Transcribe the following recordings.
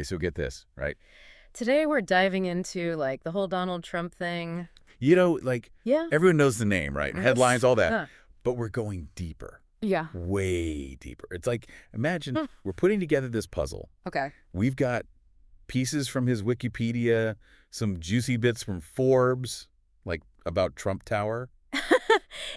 Okay, so get this, right? Today we're diving into, like, the whole Donald Trump thing. You know, like, Yeah. everyone knows the name, right? Headlines, all that. Huh. But we're going deeper. Yeah. Way deeper. It's like, imagine Hmm. we're putting together this puzzle. Okay. We've got pieces from his Wikipedia, some juicy bits from Forbes, like about Trump Tower.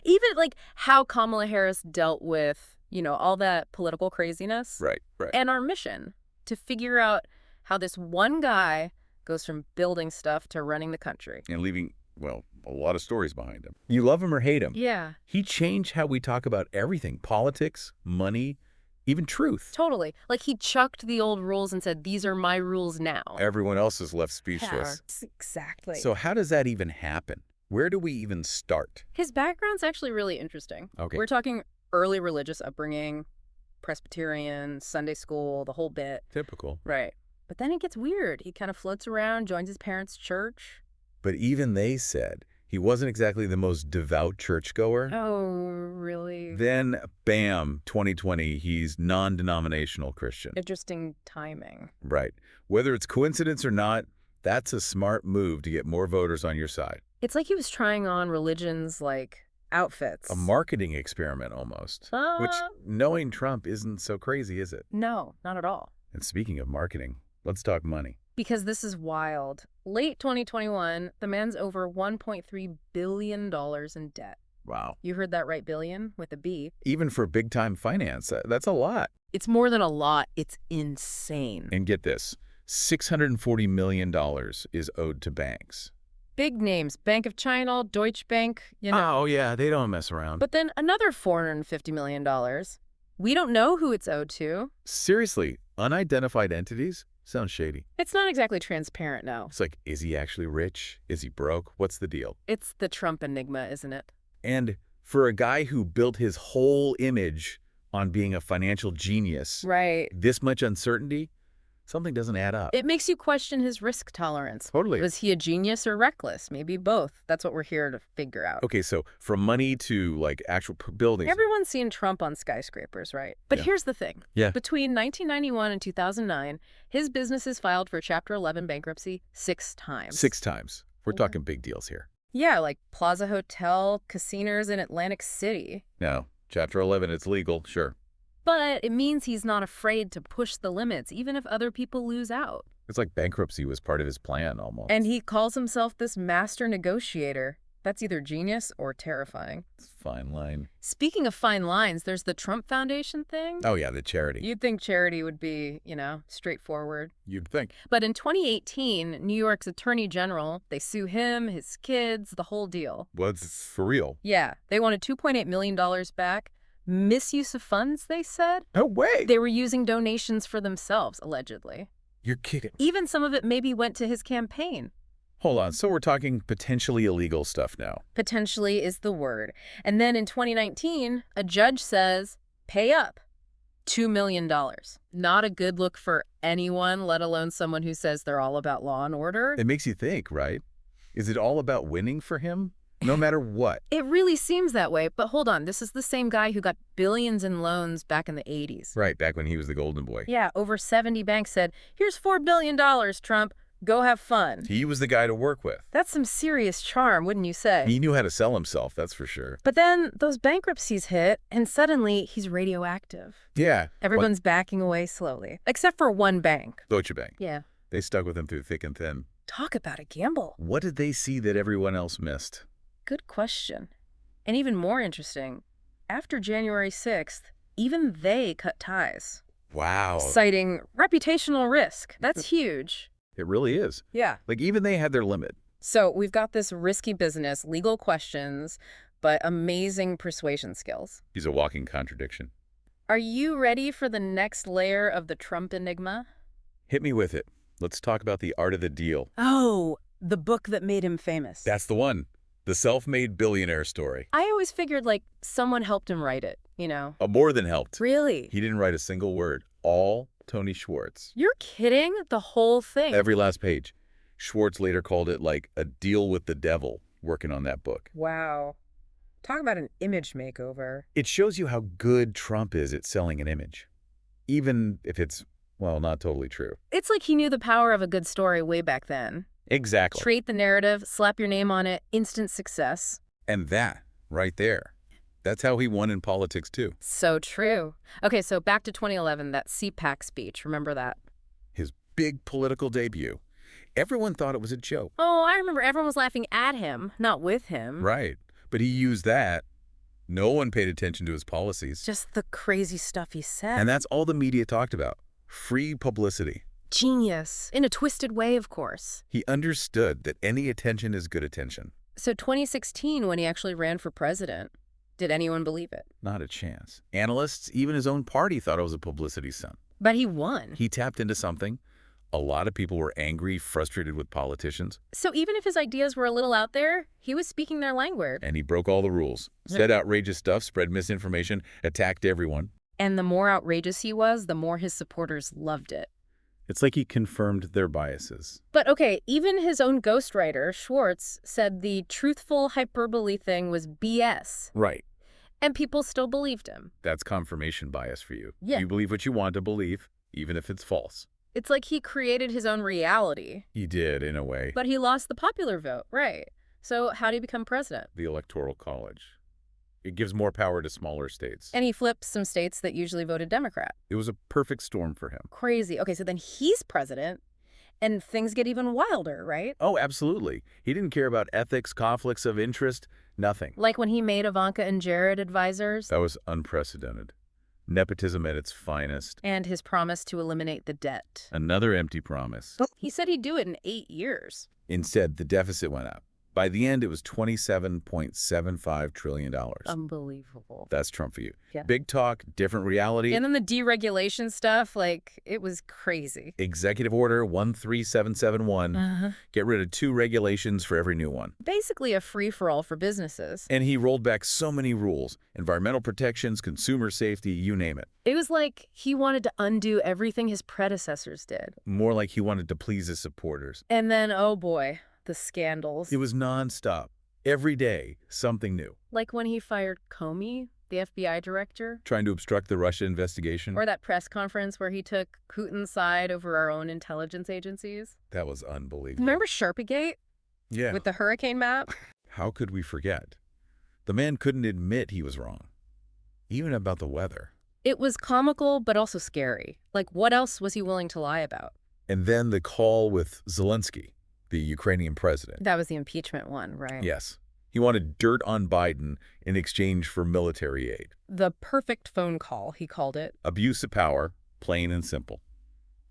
Even, like, how Kamala Harris dealt with, all that political craziness. Right, right. And our mission to figure out how this one guy goes from building stuff to running the country. And leaving, well, a lot of stories behind him. You love him or hate him. Yeah. He changed how we talk about everything. Politics, money, even truth. Totally. Like, he chucked the old rules and said, these are my rules now. Everyone else is left speechless. Yeah, exactly. So how does that even happen? Where do we even start? His background's actually really interesting. Okay. We're talking early religious upbringing, Presbyterian, Sunday school, the whole bit. Typical. Right. But then it gets weird. He kind of floats around, joins his parents' church. But even they said he wasn't exactly the most devout churchgoer. Oh, really? Then, bam, 2020, he's non-denominational Christian. Interesting timing. Right. Whether it's coincidence or not, that's a smart move to get more voters on your side. It's like he was trying on religion's, like, outfits. A marketing experiment almost. Which, knowing Trump, isn't so crazy, is it? No, not at all. And speaking of marketing, let's talk money. Because this is wild. Late 2021, the man's over $1.3 billion in debt. Wow. You heard that right, billion, with a B. Even for big-time finance, that's a lot. It's more than a lot. It's insane. And get this, $640 million is owed to banks. Big names, Bank of China, Deutsche Bank, Oh, yeah, they don't mess around. But then another $450 million. We don't know who it's owed to. Seriously, unidentified entities? Sounds shady. It's not exactly transparent, no. It's like, is he actually rich? Is he broke? What's the deal? It's the Trump enigma, isn't it? And for a guy who built his whole image on being a financial genius, Right. this much uncertainty, something doesn't add up. It makes you question his risk tolerance. Totally. Was he a genius or reckless? Maybe both. That's what we're here to figure out. Okay, so from money to like actual buildings. Everyone's seen Trump on skyscrapers, right? But Yeah. here's the thing. Yeah. Between 1991 and 2009, his businesses filed for Chapter 11 bankruptcy 6 times. 6 times. We're Yeah. talking big deals here. Yeah, like Plaza Hotel, casinos in Atlantic City. Now, Chapter 11, it's legal, sure. But it means he's not afraid to push the limits, even if other people lose out. It's like bankruptcy was part of his plan almost. And he calls himself this master negotiator. That's either genius or terrifying. It's a fine line. Speaking of fine lines, there's the Trump Foundation thing. Oh, yeah, the charity. You'd think charity would be, straightforward. You'd think. But in 2018, New York's attorney general, they sue him, his kids, the whole deal. Well, it's for real. Yeah, they wanted $2.8 million back. Misuse of funds, they said. No way. They were using donations for themselves, allegedly. You're kidding. Even some of it maybe went to his campaign. Hold on. So we're talking potentially illegal stuff now. Potentially is the word. And then in 2019, a judge says, pay up. $2 million. Not a good look for anyone, let alone someone who says they're all about law and order. It makes you think, right? Is it all about winning for him? No matter what. It really seems that way, but hold on. This is the same guy who got billions in loans back in the 80s. Right, back when he was the golden boy. Yeah, over 70 banks said, here's $4 billion, Trump. Go have fun. He was the guy to work with. That's some serious charm, wouldn't you say? He knew how to sell himself, that's for sure. But then those bankruptcies hit, and suddenly he's radioactive. Yeah. Everyone's backing away slowly, except for one bank. Deutsche Bank. Yeah. They stuck with him through thick and thin. Talk about a gamble. What did they see that everyone else missed? Good question. And even more interesting, after January 6th, even they cut ties. Wow. Citing reputational risk. That's huge. It really is. Yeah. Like, even they had their limit. So we've got this risky business, legal questions, but amazing persuasion skills. He's a walking contradiction. Are you ready for the next layer of the Trump enigma? Hit me with it. Let's talk about the art of the deal. Oh, the book that made him famous. That's the one. The self-made billionaire story. I always figured, like, someone helped him write it, More than helped. Really? He didn't write a single word. All Tony Schwartz. You're kidding? The whole thing? Every last page. Schwartz later called it like a deal with the devil working on that book. Wow. Talk about an image makeover. It shows you how good Trump is at selling an image. Even if it's Well, not totally true. It's like he knew the power of a good story way back then. Exactly. Create the narrative, slap your name on it, instant success. And that, right there, that's how he won in politics, too. So true. Okay, so back to 2011, that CPAC speech. Remember that? His big political debut. Everyone thought it was a joke. Oh, I remember everyone was laughing at him, not with him. Right. But he used that. No one paid attention to his policies. Just the crazy stuff he said. And that's all the media talked about. Free publicity. Genius. In a twisted way, of course. He understood that any attention is good attention. So 2016, when he actually ran for president, did anyone believe it? Not a chance. Analysts, even his own party, thought it was a publicity stunt. But he won. He tapped into something. A lot of people were angry, frustrated with politicians. So even if his ideas were a little out there, he was speaking their language. And he broke all the rules. Said outrageous stuff, spread misinformation, attacked everyone. And the more outrageous he was, the more his supporters loved it. It's like he confirmed their biases. But okay, even his own ghostwriter, Schwartz, said the truthful hyperbole thing was BS. Right. And people still believed him. That's confirmation bias for you. Yeah. You believe what you want to believe, even if it's false. It's like he created his own reality. He did, in a way. But he lost the popular vote, right? So how did he become president? The Electoral College. It gives more power to smaller states. And he flipped some states that usually voted Democrat. It was a perfect storm for him. Crazy. Okay, so then he's president, and things get even wilder, right? Oh, absolutely. He didn't care about ethics, conflicts of interest, nothing. Like when he made Ivanka and Jared advisors. That was unprecedented. Nepotism at its finest. And his promise to eliminate the debt. Another empty promise. He said he'd do it in 8 years. Instead, the deficit went up. By the end, it was $27.75 trillion. Unbelievable. That's Trump for you. Yeah. Big talk, different reality. And then the deregulation stuff, like, it was crazy. Executive Order 13771. Get rid of 2 regulations for every new one. Basically a free-for-all for businesses. And he rolled back so many rules. Environmental protections, consumer safety, you name it. It was like he wanted to undo everything his predecessors did. More like he wanted to please his supporters. And then, oh boy, the scandals. It was nonstop. Every day, something new. Like when he fired Comey, the FBI director. Trying to obstruct the Russia investigation. Or that press conference where he took Putin's side over our own intelligence agencies. That was unbelievable. Remember Sharpiegate? Yeah. With the hurricane map? How could we forget? The man couldn't admit he was wrong. Even about the weather. It was comical, but also scary. Like, what else was he willing to lie about? And then the call with Zelensky, the Ukrainian president. That was the impeachment one, right? Yes. He wanted dirt on Biden in exchange for military aid. The perfect phone call, he called it. Abuse of power, plain and simple.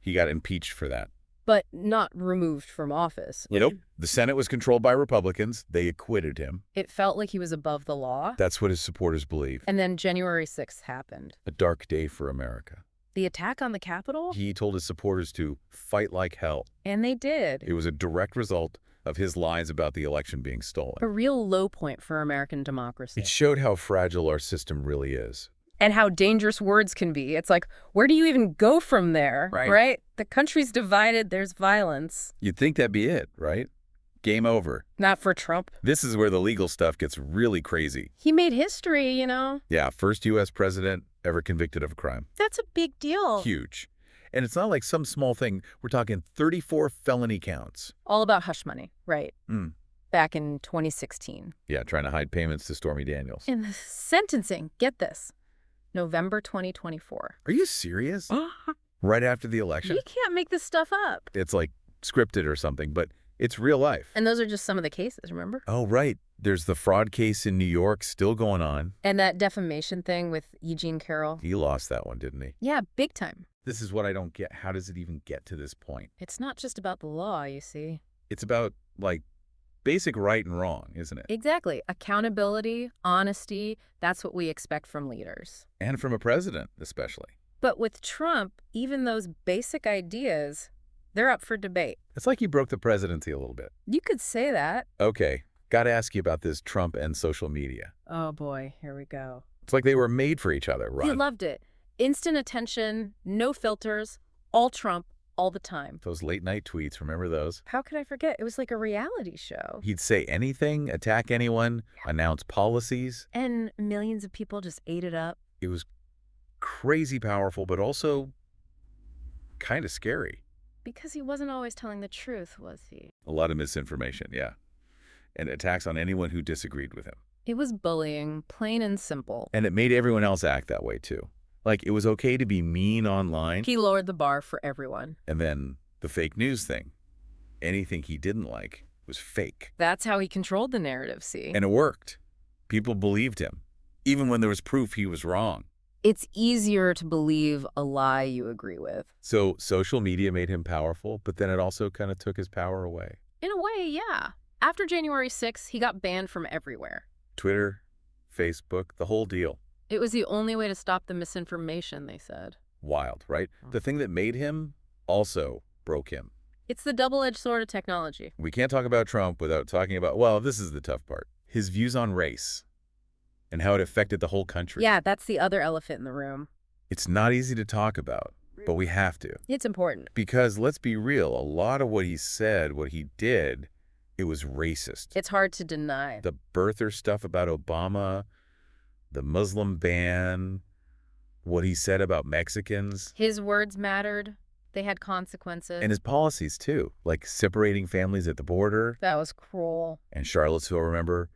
He got impeached for that. But not removed from office. Nope. The Senate was controlled by Republicans. They acquitted him. It felt like he was above the law. That's what his supporters believe. And then January 6th happened. A dark day for America. The attack on the Capitol? He told his supporters to fight like hell. And they did. It was a direct result of his lies about the election being stolen. A real low point for American democracy. It showed how fragile our system really is. And how dangerous words can be. It's like, where do you even go from there? Right. The country's divided, there's violence. You'd think that'd be it, right? Game over. Not for Trump. This is where the legal stuff gets really crazy. He made history, you know? Yeah, first U.S. president ever convicted of a crime. That's a big deal. Huge. And it's not like some small thing. We're talking 34 felony counts. All about hush money, right? Back in 2016. Yeah, trying to hide payments to Stormy Daniels. In the sentencing, get this, November 2024. Are you serious? Right after the election? You can't make this stuff up. It's like scripted or something, but it's real life. And those are just some of the cases, remember? Oh, right. There's the fraud case in New York still going on. And that defamation thing with Eugene Carroll. He lost that one, didn't he? Yeah, big time. This is what I don't get. How does it even get to this point? It's not just about the law, you see. It's about, like, basic right and wrong, isn't it? Exactly. Accountability, honesty, that's what we expect from leaders. And from a president, especially. But with Trump, even those basic ideas, they're up for debate. It's like he broke the presidency a little bit. You could say that. Okay, got to ask you about this Trump and social media. Oh boy, here we go. It's like they were made for each other, right? He loved it. Instant attention, no filters, all Trump, all the time. Those late night tweets, remember those? How could I forget? It was like a reality show. He'd say anything, attack anyone, announce policies. And millions of people just ate it up. It was crazy powerful, but also kind of scary. Because he wasn't always telling the truth, was he? A lot of misinformation, yeah. And attacks on anyone who disagreed with him. It was bullying, plain and simple. And it made everyone else act that way, too. Like, it was okay to be mean online. He lowered the bar for everyone. And then the fake news thing. Anything he didn't like was fake. That's how he controlled the narrative, see? And it worked. People believed him, even when there was proof he was wrong. It's easier to believe a lie you agree with. So social media made him powerful, but then it also kind of took his power away. In a way, yeah. After January 6th, he got banned from everywhere. Twitter, Facebook, the whole deal. It was the only way to stop the misinformation, they said. Wild, right? The thing that made him also broke him. It's the double-edged sword of technology. We can't talk about Trump without talking about, well, this is the tough part. His views on race and how it affected the whole country. Yeah, that's the other elephant in the room. It's not easy to talk about, but we have to. It's important. Because let's be real, a lot of what he said, what he did, it was racist. It's hard to deny. The birther stuff about Obama, the Muslim ban, what he said about Mexicans. His words mattered. They had consequences. And his policies, too, like separating families at the border. That was cruel. And Charlottesville, remember,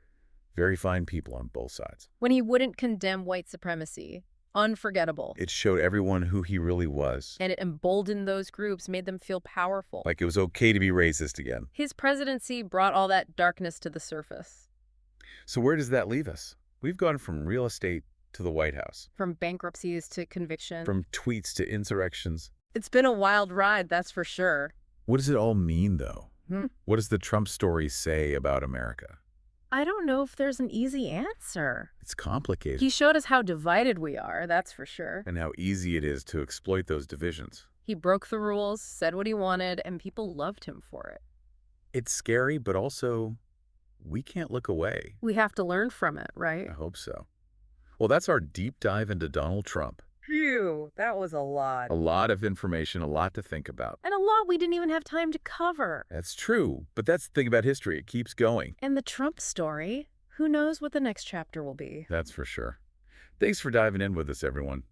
very fine people on both sides. When he wouldn't condemn white supremacy. Unforgettable. It showed everyone who he really was. And it emboldened those groups, made them feel powerful. Like it was okay to be racist again. His presidency brought all that darkness to the surface. So where does that leave us? We've gone from real estate to the White House. From bankruptcies to conviction. From tweets to insurrections. It's been a wild ride, that's for sure. What does it all mean, though? What does the Trump story say about America? I don't know if there's an easy answer. It's complicated. He showed us how divided we are, that's for sure. And how easy it is to exploit those divisions. He broke the rules, said what he wanted, and people loved him for it. It's scary, but also we can't look away. We have to learn from it, right? I hope so. Well, that's our deep dive into Donald Trump. Phew, that was a lot. A lot of information, a lot to think about. And a lot we didn't even have time to cover. That's true, but that's the thing about history. It keeps going. And the Trump story, who knows what the next chapter will be. That's for sure. Thanks for diving in with us, everyone.